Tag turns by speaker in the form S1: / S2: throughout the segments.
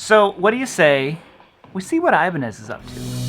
S1: So, what do you say we see what Ibanez is up to?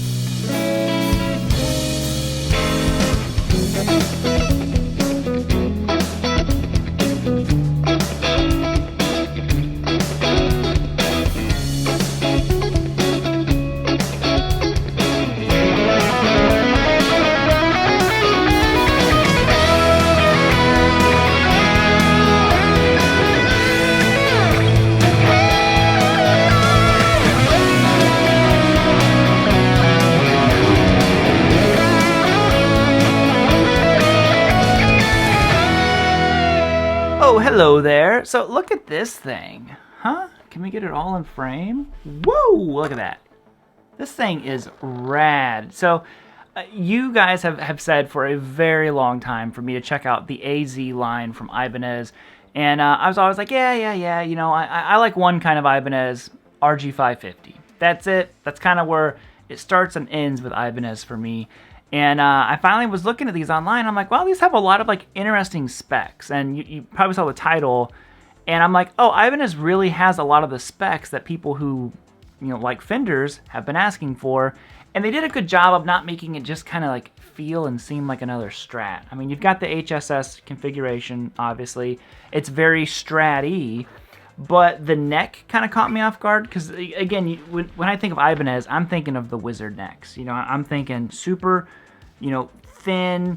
S1: Oh, hello there. So look at this thing. Huh? Can we get it all in frame? Whoa, look at that. This thing is rad. So you guys have said for a very long time for me to check out the AZ line from Ibanez. And I was always like, yeah. You know, I like one kind of Ibanez, RG550. That's it. That's kind of where it starts and ends with Ibanez for me. And I finally was looking at these online. I'm like, wow, these have a lot of like interesting specs. And you probably saw the title. And I'm like, oh, Ibanez really has a lot of the specs that people who, like Fenders have been asking for. And they did a good job of not making it just kind of like feel and seem like another Strat. I mean, you've got the HSS configuration, obviously. It's very Strat-y. But the neck kind of caught me off guard because, again, when I think of Ibanez, I'm thinking of the Wizard necks. I'm thinking super, thin,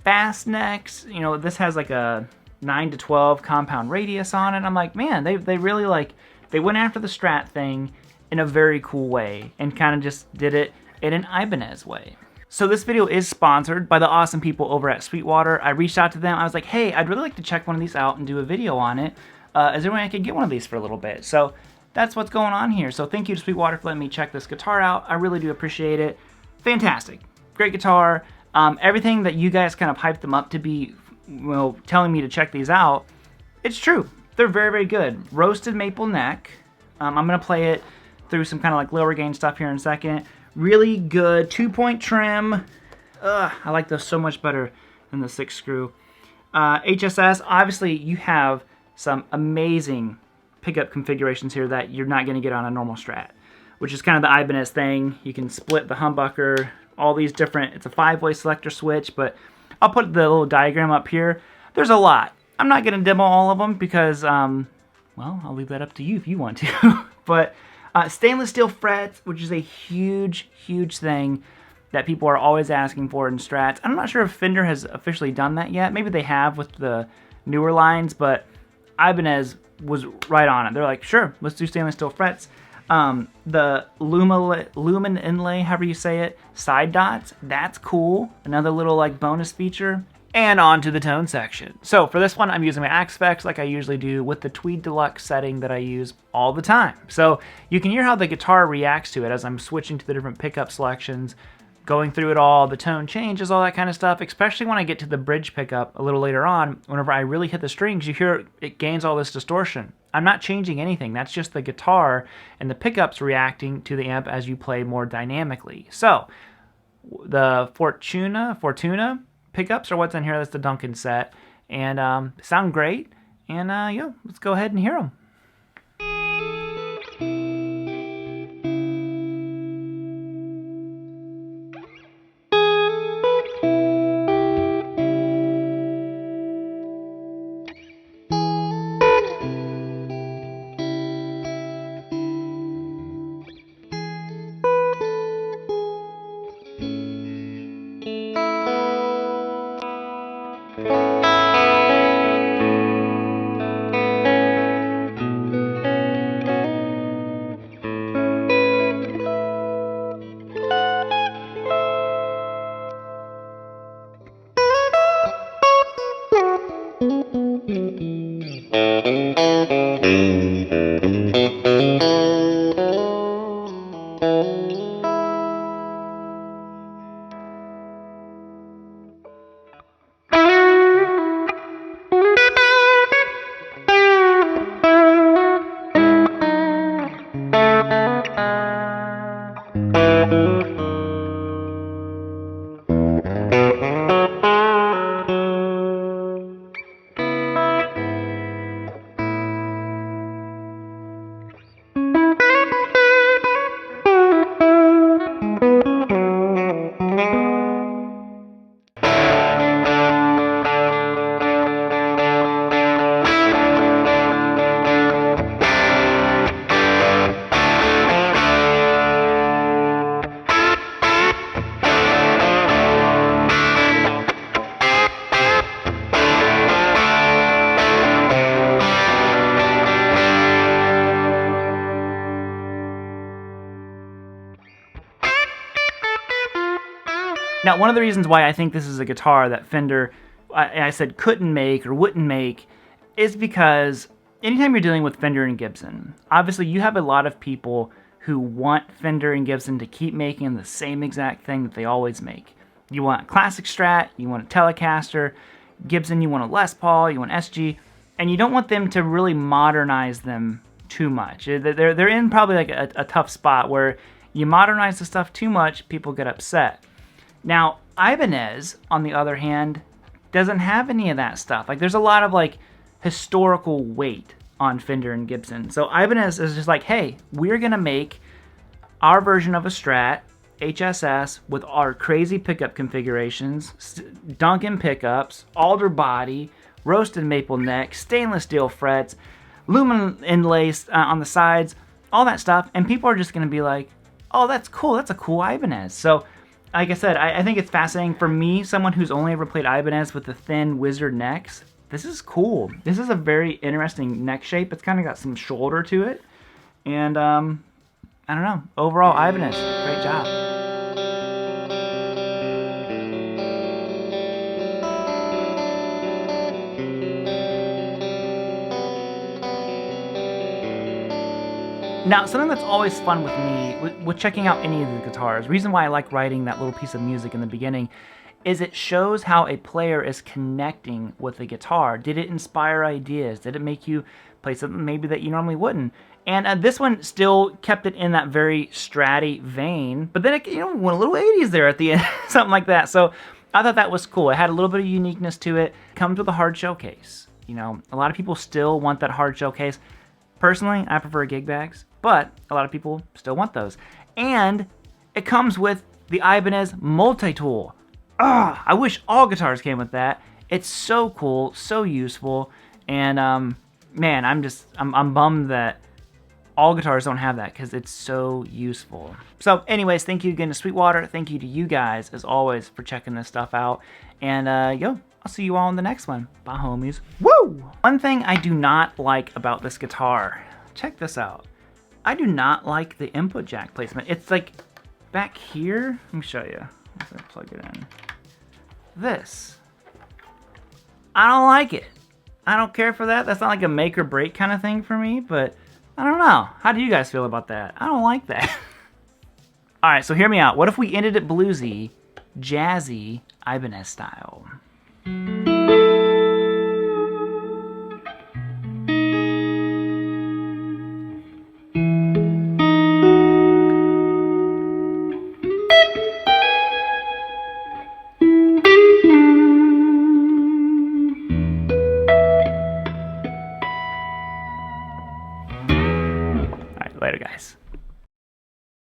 S1: fast necks. This has like a 9 to 12 compound radius on it. I'm like, man, they really they went after the Strat thing in a very cool way and kind of just did it in an Ibanez way. So this video is sponsored by the awesome people over at Sweetwater. I reached out to them. I was like, hey, I'd really like to check one of these out and do a video on it. Is there any way I could get one of these for a little bit? So that's what's going on here. So thank you to Sweetwater for letting me check this guitar out. I really do appreciate it. Fantastic. Great guitar. Everything that you guys kind of hyped them up to be, telling me to check these out, it's true. They're very, very good. Roasted maple neck. I'm going to play it through some kind of like lower gain stuff here in a second. Really good 2-point trim. I like those so much better than the 6-screw. HSS, obviously you have some amazing pickup configurations here that you're not going to get on a normal Strat, which is kind of the Ibanez thing. You can split the humbucker, all these different, it's a 5-way selector switch, but I'll put the little diagram up here. There's a lot. I'm not going to demo all of them because, well, I'll leave that up to you if you want to. But stainless steel frets, which is a huge, huge thing that people are always asking for in Strats. I'm not sure if Fender has officially done that yet. Maybe they have with the newer lines, but Ibanez was right on it. They're like, sure, let's do stainless steel frets. The lumen inlay, however you say it, side dots, that's cool. Another little like bonus feature. And on to the tone section. So for this one, I'm using my Axe Specs like I usually do with the Tweed Deluxe setting that I use all the time. So you can hear how the guitar reacts to it as I'm switching to the different pickup selections, going through it all, the tone changes, all that kind of stuff, especially when I get to the bridge pickup a little later on. Whenever I really hit the strings, you hear it gains all this distortion. I'm not changing anything. That's just the guitar and the pickups reacting to the amp as you play more dynamically. So the Fortuna pickups are what's in here. That's the Duncan set. And sound great. And yeah, let's go ahead and hear them. Now, one of the reasons why I think this is a guitar that Fender, I said couldn't make or wouldn't make, is because anytime you're dealing with Fender and Gibson, obviously you have a lot of people who want Fender and Gibson to keep making the same exact thing that they always make. You want a classic Strat, you want a Telecaster, Gibson, you want a Les Paul, you want SG, and you don't want them to really modernize them too much. They're in probably like a tough spot where you modernize the stuff too much, people get upset. Now, Ibanez, on the other hand, doesn't have any of that stuff. Like, there's a lot of, like, historical weight on Fender and Gibson. So Ibanez is just like, hey, we're going to make our version of a Strat, HSS, with our crazy pickup configurations, Duncan pickups, alder body, roasted maple neck, stainless steel frets, aluminum inlays on the sides, all that stuff, and people are just going to be like, oh, that's cool, that's a cool Ibanez. So, like I said, I think it's fascinating. For me, someone who's only ever played Ibanez with the thin wizard necks, this is cool. This is a very interesting neck shape. It's kind of got some shoulder to it. And, I don't know. Overall, Ibanez, great job. Now, something that's always fun with me, with checking out any of the guitars, reason why I like writing that little piece of music in the beginning, is it shows how a player is connecting with the guitar. Did it inspire ideas? Did it make you play something maybe that you normally wouldn't? And this one still kept it in that very Stratty vein, but then it, went a little 80s there at the end, something like that. So I thought that was cool. It had a little bit of uniqueness to it. Comes with a hard shell case. A lot of people still want that hard shell case. Personally, I prefer gig bags, but a lot of people still want those. And it comes with the Ibanez multi-tool. I wish all guitars came with that. It's so cool, so useful, and man, I'm bummed that all guitars don't have that because it's so useful. So anyways, thank you again to Sweetwater. Thank you to you guys, as always, for checking this stuff out. And I'll see you all in the next one. Bye, homies. Woo! One thing I do not like about this guitar, check this out. I do not like the input jack placement. It's like back here. Let me show you. Let's plug it in. This. I don't like it. I don't care for that. That's not like a make or break kind of thing for me, but I don't know. How do you guys feel about that? I don't like that. Alright, so hear me out. What if we ended it bluesy, jazzy, Ibanez style? Later, guys.